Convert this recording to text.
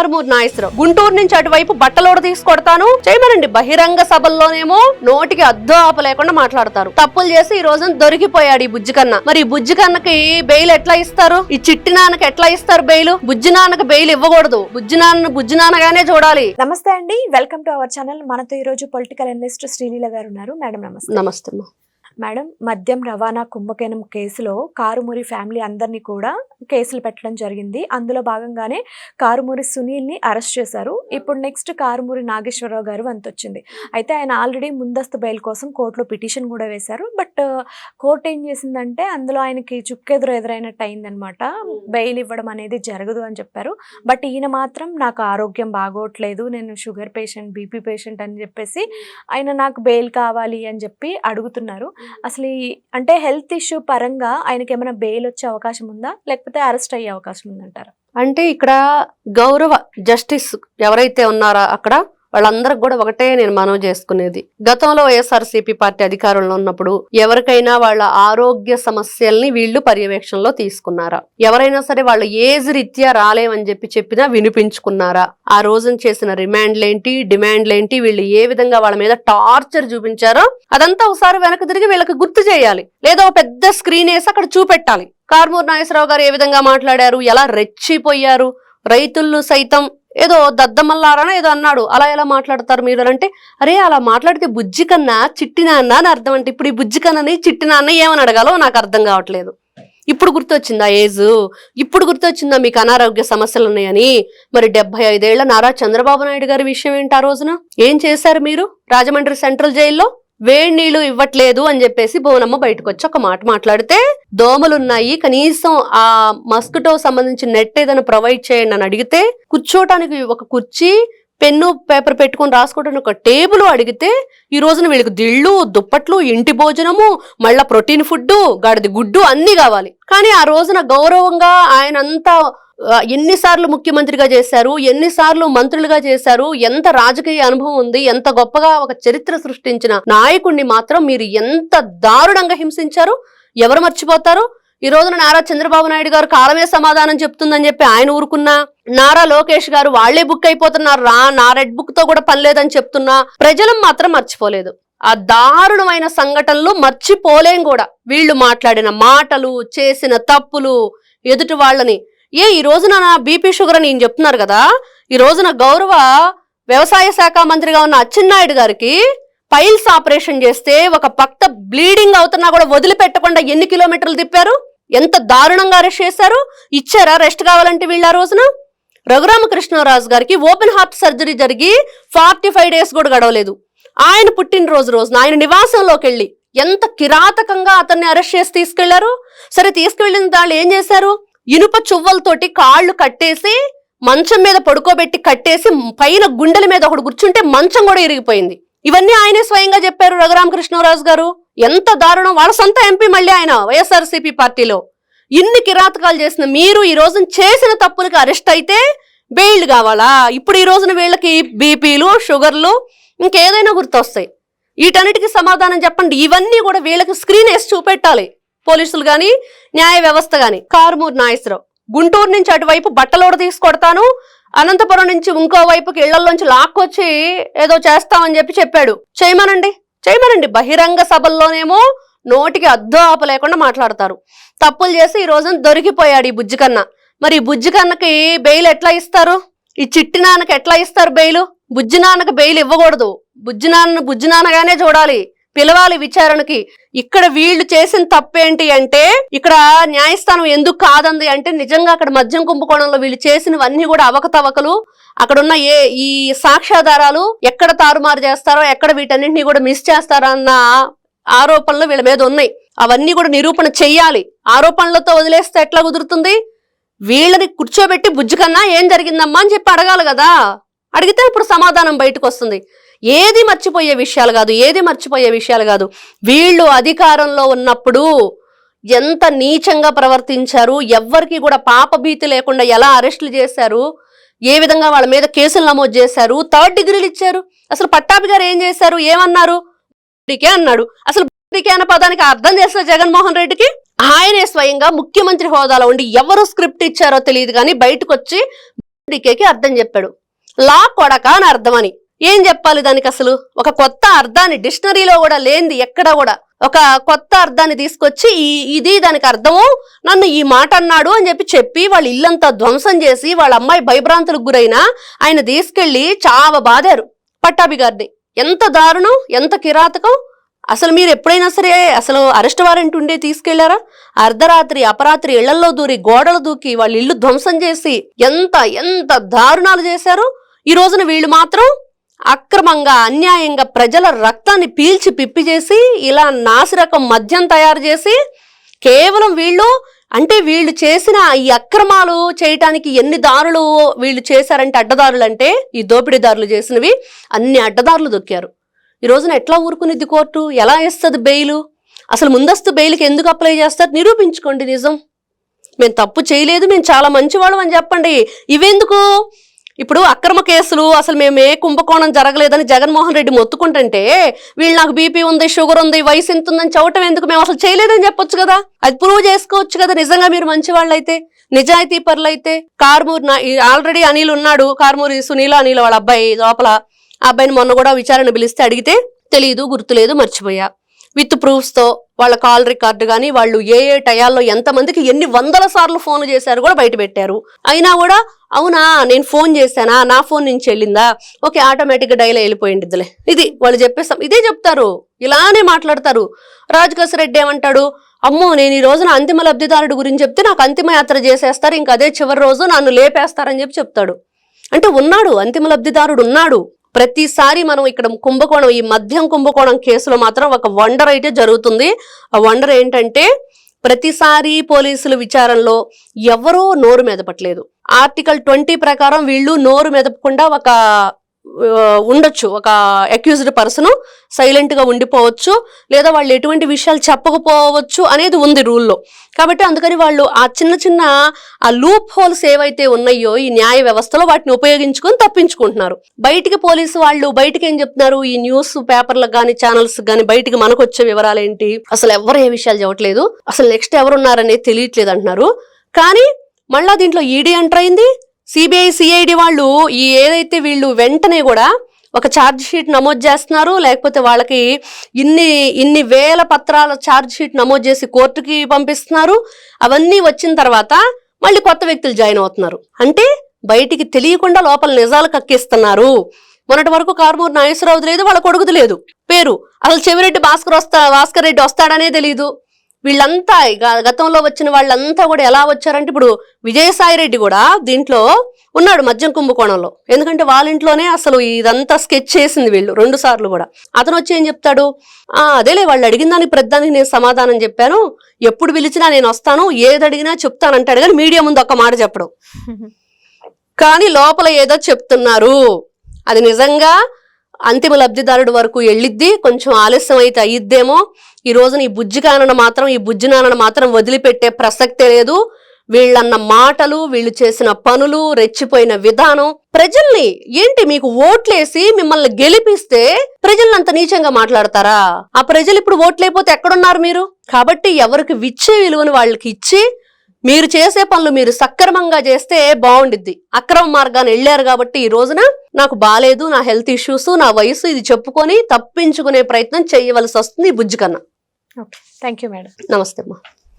కారుమూరి నాగేశ్వరరావు గుంటూరు నుంచి అటువైపు బట్టలోడ తీసుకొడతాను చేయమనండి. బహిరంగ సభల్లోనేమో నోటికి అద్దు ఆప లేకుండా మాట్లాడతారు. తప్పులు చేసి ఈ రోజున దొరికిపోయాడు ఈ బుజ్జికన్న. మరి ఈ బుజ్జికన్నకి బెయిల్ ఎట్లా ఇస్తారు? ఈ చిట్టి నాన్నకి ఎట్లా ఇస్తారు బెయిల్? బుజ్జి నాన్నకి బెయిల్ ఇవ్వకూడదు. బుజ్జి నాన్నగానే చూడాలి. నమస్తే అండి, వెల్కమ్ టు అవర్ ఛానల్. మనతో ఈ రోజు పొలిటికల్ అనలిస్ట్ శ్రీలీల గారు ఉన్నారు. మేడం నమస్తే. నమస్తే మేడం, మద్యం రవాణా కుంభకోణం కేసులో కారుమూరి ఫ్యామిలీ అందరినీ కూడా కేసులు పెట్టడం జరిగింది. అందులో భాగంగానే కారుమూరి సునీల్ని అరెస్ట్ చేశారు. ఇప్పుడు నెక్స్ట్ కారుమూరి నాగేశ్వరరావు గారు వంతొచ్చింది. అయితే ఆయన ఆల్రెడీ ముందస్తు బెయిల్ కోసం కోర్టులో పిటిషన్ కూడా వేశారు. బట్ కోర్టు ఏం చేసిందంటే అందులో ఆయనకి ఎదురైనట్టు అయిందనమాట. బెయిల్ ఇవ్వడం అనేది జరగదు అని చెప్పారు. బట్ ఈయన మాత్రం నాకు ఆరోగ్యం బాగోట్లేదు, నేను షుగర్ పేషెంట్, బీపీ పేషెంట్ అని చెప్పేసి ఆయన నాకు బెయిల్ కావాలి అని చెప్పి అడుగుతున్నారు. అసలు అంటే హెల్త్ ఇష్యూ పరంగా ఆయనకి ఏమైనా బెయిల్ వచ్చే అవకాశం ఉందా, లేకపోతే అరెస్ట్ అయ్యే అవకాశం ఉందంటారా? అంటే ఇక్కడ గౌరవ జస్టిస్ ఎవరైతే ఉన్నారో అక్కడ వాళ్ళందరికి కూడా ఒకటే నేను మనవి చేసుకునేది, గతంలో వైఎస్ఆర్సీపీ పార్టీ అధికారంలో ఉన్నప్పుడు ఎవరికైనా వాళ్ళ ఆరోగ్య సమస్యల్ని వీళ్ళు పర్యవేక్షణలో తీసుకున్నారా? ఎవరైనా సరే వాళ్ళ ఏజ్ రీత్యా రాలేమని చెప్పినా వినిపించుకున్నారా? ఆ రోజున చేసిన రిమాండ్లేంటి, డిమాండ్లేంటి, వీళ్ళు ఏ విధంగా వాళ్ళ మీద టార్చర్ చూపించారో అదంతా ఒకసారి వెనక్కి తిరిగి వీళ్ళకి గుర్తు చేయాలి. లేదా పెద్ద స్క్రీన్ వేసి అక్కడ చూపెట్టాలి. కారుమూరి నాగేశ్వరరావు గారు ఏ విధంగా మాట్లాడారు, ఎలా రెచ్చిపోయారు, రైతులు సైతం ఏదో దద్దమల్లారనో ఏదో అన్నాడు, అలా ఎలా మాట్లాడతారు మీరు అంటే, అరే అలా మాట్లాడితే బుజ్జి కన్నా చిట్టి నాన్న అని అర్థం. అంటే ఇప్పుడు ఈ బుజ్జి కన్నని చిట్టి నాన్న ఏమని అడగాలో నాకు అర్థం కావట్లేదు. ఇప్పుడు గుర్తొచ్చిందా ఏజ్? ఇప్పుడు గుర్తొచ్చిందా మీకు అనారోగ్య సమస్యలు ఉన్నాయని? మరి 75 ఏళ్ల నారా చంద్రబాబు నాయుడు గారి విషయం ఏంటి? ఆ రోజున ఏం చేశారు మీరు? రాజమండ్రి సెంట్రల్ జైల్లో వేడి నీళ్లు ఇవ్వట్లేదు అని చెప్పేసి భువనమ్మ బయటకు వచ్చి ఒక మాట మాట్లాడితే, దోమలున్నాయి కనీసం ఆ మస్కిటో సంబంధించిన నెట్ ఏదైనా ప్రొవైడ్ చేయండి అని అడిగితే, కూర్చోటానికి ఒక కుర్చీ, పెన్ను పేపర్ పెట్టుకుని రాసుకోవడానికి ఒక టేబుల్ అడిగితే, ఈ రోజున వీళ్ళకి దిళ్ళు, దుప్పట్లు, ఇంటి భోజనము, మళ్ళా ప్రోటీన్ ఫుడ్, గాడిది గుడ్డు అన్ని కావాలి. కానీ ఆ రోజున గౌరవంగా ఆయనంతా ఎన్నిసార్లు ముఖ్యమంత్రిగా చేశారు, ఎన్నిసార్లు మంత్రులుగా చేశారు, ఎంత రాజకీయ అనుభవం ఉంది, ఎంత గొప్పగా ఒక చరిత్ర సృష్టించిన నాయకుడిని మాత్రం మీరు ఎంత దారుణంగా హింసించారు? ఎవరు మర్చిపోతారు? ఈ రోజున నారా చంద్రబాబు నాయుడు గారు కాలమే సమాధానం చెప్తుందని చెప్పి ఆయన ఊరుకున్నా, నారా లోకేష్ గారు వాళ్లే బుక్ అయిపోతున్నారు రా, నా రెడ్ బుక్ తో కూడా పని లేదని చెప్తున్నా, ప్రజలు మాత్రం మర్చిపోలేదు. ఆ దారుణమైన సంఘటనలు మర్చిపోలేం కూడా. వీళ్ళు మాట్లాడిన మాటలు, చేసిన తప్పులు, ఎదుటి వాళ్ళని ఈ రోజున నా బీపీ షుగర్ అని చెప్తున్నారు కదా. ఈ రోజున గౌరవ వ్యవసాయ శాఖ మంత్రిగా ఉన్న అచ్చెన్నాయుడు గారికి పైల్స్ ఆపరేషన్ చేస్తే ఒక పక్క బ్లీడింగ్ అవుతున్నా కూడా వదిలిపెట్టకుండా ఎన్ని కిలోమీటర్లు తిప్పారు? ఎంత దారుణంగా అరెస్ట్ చేశారు? ఇచ్చారా రెస్ట్ కావాలంటే వీళ్ళు? ఆ రోజున రఘురామకృష్ణరాజు గారికి ఓపెన్ హార్ట్ సర్జరీ జరిగి 45 డేస్ కూడా గడవలేదు. ఆయన పుట్టినరోజు రోజున ఆయన నివాసంలోకి వెళ్ళి ఎంత కిరాతకంగా అతన్ని అరెస్ట్ చేసి తీసుకెళ్లారు. సరే తీసుకెళ్లిన దాళ్ళు ఏం చేశారు? ఇనుప చువ్వలతోటి కాళ్ళు కట్టేసి మంచం మీద పడుకోబెట్టి కట్టేసి పైన గుండెల మీద ఒకడు కూర్చుంటే మంచం కూడా ఇరిగిపోయింది. ఇవన్నీ ఆయనే స్వయంగా చెప్పారు రఘురామకృష్ణరాజు గారు. ఎంత దారుణం! వాళ్ళ సొంత ఎంపీ మళ్ళీ ఆయన వైఎస్ఆర్సీపీ పార్టీలో. ఇన్ని కిరాతకాలు చేసిన మీరు ఈ రోజున చేసిన తప్పులకి అరెస్ట్ అయితే బెయిల్ కావాలా? ఇప్పుడు ఈ రోజున వీళ్ళకి బీపీలు, షుగర్లు, ఇంకేదైనా గుర్తొస్తాయి. వీటన్నిటికీ సమాధానం చెప్పండి. ఇవన్నీ కూడా వీళ్ళకి స్క్రీన్ వేసి చూపెట్టాలి, పోలీసులు గాని, న్యాయ వ్యవస్థ గాని. కారుమూరి నాగేశ్వరరావు గుంటూరు నుంచి అటువైపు బట్టలోడ తీసుకొడతాను, అనంతపురం నుంచి ఇంకో వైపుకి ఇళ్లలోంచి లాక్కొచ్చి ఏదో చేస్తామని చెప్పాడు. చేయమనండి. బహిరంగ సభల్లోనేమో నోటికి అద్దు ఆప లేకుండా మాట్లాడతారు. తప్పులు చేసి ఈ రోజున దొరికిపోయాడు ఈ బుజ్జికన్న. మరి ఈ బుజ్జికన్నకి బెయిల్ ఎట్లా ఇస్తారు? ఈ చిట్టి నాన్నకి ఎట్లా ఇస్తారు బెయిల్? బుజ్జి నాన్నకి బెయిల్ ఇవ్వకూడదు. బుజ్జి నాన్నగానే చూడాలి, పిలవాలి విచారణకి. ఇక్కడ వీళ్ళు చేసిన తప్పేంటి అంటే, ఇక్కడ న్యాయస్థానం ఎందుకు కాదంది అంటే, నిజంగా అక్కడ మద్యం కుంభకోణంలో వీళ్ళు చేసినవన్నీ కూడా అవకతవకలు, అక్కడున్న ఈ సాక్ష్యాధారాలు ఎక్కడ తారుమారు చేస్తారో, ఎక్కడ వీటన్నింటినీ కూడా మిస్ చేస్తారో అన్న ఆరోపణలు వీళ్ళ మీద ఉన్నాయి. అవన్నీ కూడా నిరూపణ చెయ్యాలి. ఆరోపణలతో వదిలేస్తే ఎట్లా కుదురుతుంది? వీళ్ళని కూర్చోబెట్టి బుజ్జికన్నా ఏం జరిగిందమ్మా అని చెప్పి అడగాలి కదా. అడిగితే ఇప్పుడు సమాధానం బయటకు వస్తుంది. ఏది మర్చిపోయే విషయాలు కాదు. వీళ్ళు అధికారంలో ఉన్నప్పుడు ఎంత నీచంగా ప్రవర్తించారు, ఎవ్వరికి కూడా పాపభీతి లేకుండా ఎలా అరెస్టులు చేశారు, ఏ విధంగా వాళ్ళ మీద కేసులు నమోదు చేశారు, 3rd డిగ్రీలు ఇచ్చారు. అసలు పట్టాభి గారు ఏం చేశారు? ఏమన్నారు? అన్నాడు. అసలు అన్న పదానికి అర్థం చేస్తారు జగన్మోహన్ రెడ్డికి. ఆయనే స్వయంగా ముఖ్యమంత్రి హోదాలో ఉండి ఎవరు స్క్రిప్ట్ ఇచ్చారో తెలియదు కానీ బయటకు వచ్చి డికేకి అర్థం చెప్పాడు. లా కొడక అని అర్థం అని. ఏం చెప్పాలి దానికి? అసలు ఒక కొత్త అర్థాన్ని, డిక్షనరీలో కూడా లేనిది ఎక్కడ కూడా ఒక కొత్త అర్థాన్ని తీసుకొచ్చి ఇది దానికి అర్థము, నన్ను ఈ మాట అన్నాడు అని చెప్పి వాళ్ళ ఇల్లంతా ధ్వంసం చేసి వాళ్ళ అమ్మాయి భయభ్రాంతులకు గురైనా ఆయన తీసుకెళ్లి చాలా బాధారు పట్టాభి గారిని. ఎంత దారుణం, ఎంత కిరాతకం. అసలు మీరు ఎప్పుడైనా సరే అసలు అరెస్ట్ వారెంట్ ఉండే తీసుకెళ్లారా? అర్ధరాత్రి అపరాత్రి ఇళ్లలో దూరి గోడలు దూకి వాళ్ళ ఇల్లు ధ్వంసం చేసి ఎంత ఎంత దారుణాలు చేశారు. ఈ రోజున వీళ్ళు మాత్రం అక్రమంగా అన్యాయంగా ప్రజల రక్తాన్ని పీల్చి పిప్పి చేసి ఇలా నాసిరకం మద్యం తయారు చేసి కేవలం వీళ్ళు చేసిన ఈ అక్రమాలు చేయటానికి ఎన్ని దారులు వీళ్ళు చేశారంటే, అడ్డదారులు అంటే ఈ దోపిడీదారులు చేసినవి అన్ని అడ్డదారులు దొక్కారు. ఈ రోజున ఎట్లా ఊరుకునిద్ది కోర్టు? ఎలా ఇస్తుంది బెయిలు? అసలు ముందస్తు బెయిల్కి ఎందుకు అప్లై చేస్తారు? నిరూపించుకోండి నిజం. మేము తప్పు చేయలేదు, మేము చాలా మంచివాళ్ళం అని చెప్పండి. ఇవెందుకు? ఇప్పుడు అక్రమ కేసులు అసలు మేము ఏ కుంభకోణం జరగలేదని జగన్మోహన్ రెడ్డి మొత్తుకుంటుంటే వీళ్ళు నాకు బీపీ ఉంది, షుగర్ ఉంది, వయసు ఎంత ఉందని చెప్పటం ఎందుకు? మేము అసలు చేయలేదని చెప్పొచ్చు కదా, అది ప్రూవ్ చేసుకోవచ్చు కదా. నిజంగా మీరు మంచి వాళ్ళు అయితే, నిజాయితీ పరులు అయితే. కారుమూరి ఆల్రెడీ అనిల్ ఉన్నాడు, కారుమూరి సునీల అనిల్ వాళ్ళ అబ్బాయి లోపల. ఆ అబ్బాయిని మొన్న కూడా విచారణ పిలిస్తే అడిగితే తెలియదు, గుర్తులేదు, మర్చిపోయా. విత్ ప్రూఫ్స్ తో వాళ్ళ కాల్ రికార్డు కానీ వాళ్ళు ఏ టయాల్లో ఎంతమందికి ఎన్ని వందల సార్లు ఫోన్ చేశారు కూడా బయట పెట్టారు. అయినా కూడా అవునా నేను ఫోన్ చేశానా, నా ఫోన్ నుంచి వెళ్ళిందా, ఓకే ఆటోమేటిక్ గా డైలీ వెళ్ళిపోయిందిలే, ఇది వాళ్ళు చెప్పేస్తాం, ఇదే చెప్తారు, ఇలానే మాట్లాడతారు. రాజకేశ్ రెడ్డి ఏమంటాడు? అమ్మో నేను ఈ రోజున అంతిమ లబ్ధిదారుడు గురించి చెప్తే నాకు అంతిమ యాత్ర చేసేస్తారు, ఇంకా అదే చివరి రోజు నన్ను లేపేస్తారని చెప్తాడు. అంటే ఉన్నాడు, అంతిమ లబ్ధిదారుడు ఉన్నాడు. ప్రతిసారి మనం ఇక్కడ కుంభకోణం, ఈ మద్యం కుంభకోణం కేసులో మాత్రం ఒక వండర్ అయితే జరుగుతుంది. ఆ వండర్ ఏంటంటే ప్రతిసారి పోలీసుల విచారణలో ఎవరో నోరు మెదపట్లేదు. ఆర్టికల్ 20 ప్రకారం వీళ్ళు నోరు మెదపకుండా ఉండొచ్చు, ఒక అక్యూజ్డ్ పర్సన్ సైలెంట్ గా ఉండిపోవచ్చు, లేదా వాళ్ళు ఎటువంటి విషయాలు చెప్పకపోవచ్చు అనేది ఉంది రూల్లో. కాబట్టి అందుకని వాళ్ళు ఆ చిన్న ఆ లూప్ హోల్స్ ఏవైతే ఉన్నాయో ఈ న్యాయ వ్యవస్థలో వాటిని ఉపయోగించుకొని తప్పించుకుంటున్నారు. బయటికి పోలీసు వాళ్ళు బయటికి ఏం చెప్తున్నారు? ఈ న్యూస్ పేపర్లకు కానీ ఛానల్స్ కానీ బయటికి మనకు వచ్చే వివరాలు ఏంటి? అసలు ఎవరు ఏ విషయాలు చెప్పట్లేదు, అసలు నెక్స్ట్ ఎవరున్నారనేది తెలియట్లేదు అంటున్నారు. కానీ మళ్ళా దీంట్లో ఈడీ ఎంటర్ అయింది, సిబిఐ సిఐడి వాళ్ళు ఏదైతే వీళ్ళు వెంటనే కూడా ఒక ఛార్జ్ షీట్ నమోదు చేస్తున్నారు, లేకపోతే వాళ్ళకి ఇన్ని వేల పత్రాల ఛార్జ్ షీట్ నమోదు చేసి కోర్టుకి పంపిస్తున్నారు. అవన్నీ వచ్చిన తర్వాత మళ్ళీ కొత్త వ్యక్తులు జాయిన్ అవుతున్నారు. అంటే బయటికి తెలియకుండా లోపల నిజాలు కక్కిస్తున్నారు. మొన్నటి వరకు కారుమూరి నాగేశ్వరరావు లేదు, వాళ్ళ కొడుకుది లేదు పేరు. అసలు చెవిరెడ్డి భాస్కర్ రెడ్డి వస్తాడనే తెలీదు. వీళ్ళంతా గతంలో వచ్చిన వాళ్ళంతా కూడా ఎలా వచ్చారంటే, ఇప్పుడు విజయసాయి రెడ్డి కూడా దీంట్లో ఉన్నాడు మద్యం కుంభకోణంలో. ఎందుకంటే వాళ్ళ ఇంట్లోనే అసలు ఇదంతా స్కెచ్ చేసింది వీళ్ళు 2 సార్లు కూడా. అతను వచ్చి ఏం చెప్తాడు? అదేలే వాళ్ళు అడిగిన దానికి ప్రతిదానికి నేను సమాధానం చెప్పాను, ఎప్పుడు పిలిచినా నేను వస్తాను, ఏది అడిగినా చెప్తానంటాడు. కానీ మీడియా ముందు ఒక్క మాట చెప్పడం, కానీ లోపల ఏదో చెప్తున్నారు. అది నిజంగా అంతిమ లబ్ధిదారుడు వరకు వెళ్ళిద్ది, కొంచెం ఆలస్యం అయితే అయ్యిద్దేమో. ఈ రోజున ఈ బుజ్జి నాన్నను మాత్రం వదిలిపెట్టే ప్రసక్తే లేదు. వీళ్ళన్న మాటలు, వీళ్ళు చేసిన పనులు, రెచ్చిపోయిన విధానం, ప్రజల్ని ఏంటి మీకు ఓట్లేసి మిమ్మల్ని గెలిపిస్తే ప్రజల్ని అంత నీచంగా మాట్లాడతారా? ఆ ప్రజలు ఇప్పుడు ఓట్లేకపోతే ఎక్కడున్నారు మీరు? కాబట్టి ఎవరికి ఇచ్చే విలువను వాళ్ళకి ఇచ్చి మీరు చేసే పనులు మీరు సక్రమంగా చేస్తే బాగుండిద్ది. అక్రమ మార్గాన్ని వెళ్ళారు కాబట్టి ఈ రోజున నాకు బాలేదు, నా హెల్త్ ఇష్యూస్, నా వయసు, ఇది చెప్పుకొని తప్పించుకునే ప్రయత్నం చేయవలసి వస్తుంది ఈ బుజ్జి కన్నా. Okay, thank you madam. నమస్తే అమ్మా.